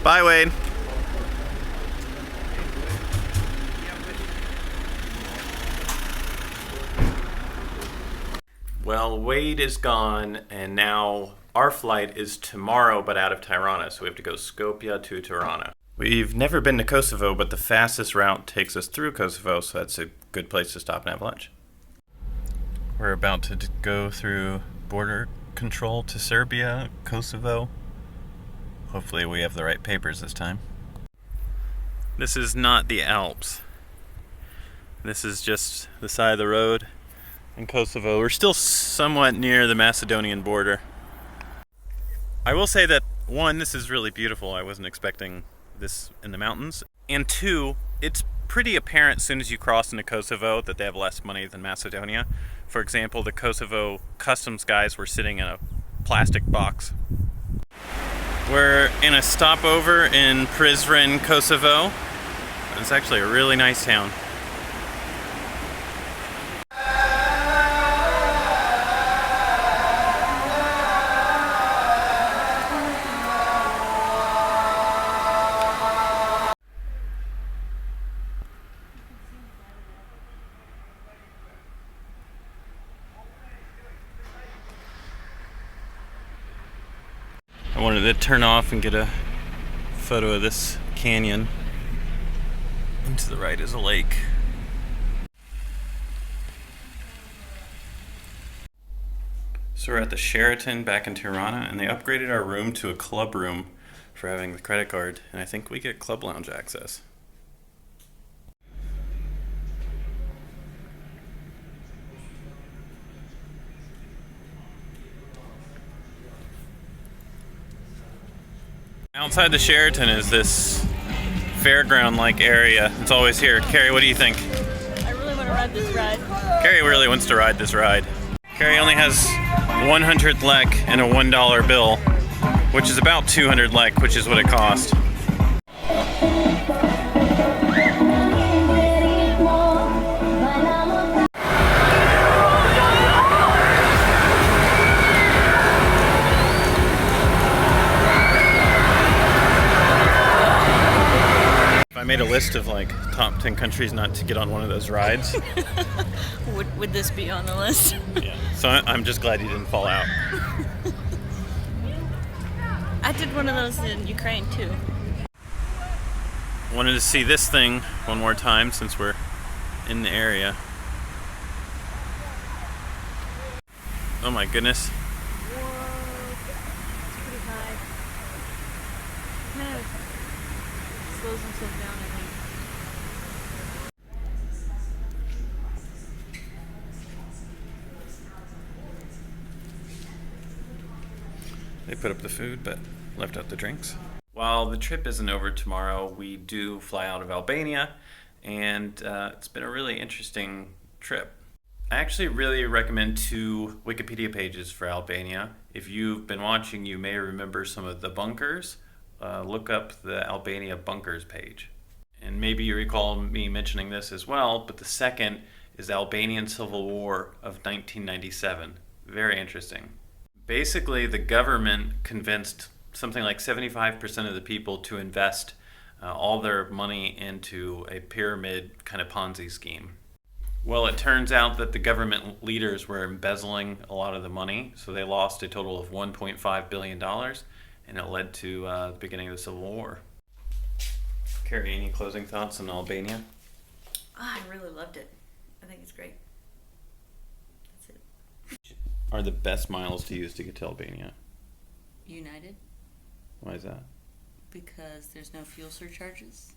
Bye, Wade. Well, Wade is gone, and now our flight is tomorrow, but out of Tirana, so we have to go Skopje to Tirana. We've never been to Kosovo, but the fastest route takes us through Kosovo, so that's a good place to stop and have lunch. We're about to go through border control to Serbia, Kosovo. Hopefully we have the right papers this time. This is not the Alps. This is just the side of the road in Kosovo. We're still somewhat near the Macedonian border. I will say that, one, this is really beautiful. I wasn't expecting this in the mountains. And two, it's pretty apparent as soon as you cross into Kosovo that they have less money than Macedonia. For example, the Kosovo customs guys were sitting in a plastic box. We're in a stopover in Prizren, Kosovo. It's actually a really nice town. I wanted to turn off and get a photo of this canyon. And to the right is a lake. So we're at the Sheraton back in Tirana, and they upgraded our room to a club room for having the credit card, and I think we get club lounge access. Outside the Sheraton is this fairground-like area. It's always here. Carrie, what do you think? I really want to ride this ride. Carrie really wants to ride this ride. Carrie only has 100 lek and a $1 bill, which is about 200 lek, which is what it cost. I made a list of like top 10 countries not to get on one of those rides. Would this be on the list? Yeah. So I'm just glad you didn't fall out. I did one of those in Ukraine too. Wanted to see this thing one more time since we're in the area. Oh my goodness. Whoa. It's pretty high. Kind of slows himself down, I think. They put up the food, but left out the drinks. While the trip isn't over tomorrow, we do fly out of Albania, and it's been a really interesting trip. I actually really recommend 2 Wikipedia pages for Albania. If you've been watching, you may remember some of the bunkers. Look up the Albania bunkers page. And maybe you recall me mentioning this as well, but the second is the Albanian Civil War of 1997. Very interesting. Basically, the government convinced something like 75% of the people to invest all their money into a pyramid kind of Ponzi scheme. Well, it turns out that the government leaders were embezzling a lot of the money, so they lost a total of $1.5 billion, and it led to the beginning of the Civil War. Carrie, any closing thoughts on Albania? I really loved it. I think it's great. That's it. Are the best miles to use to get to Albania? United, Why is that? because there's no fuel surcharges.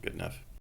Good enough.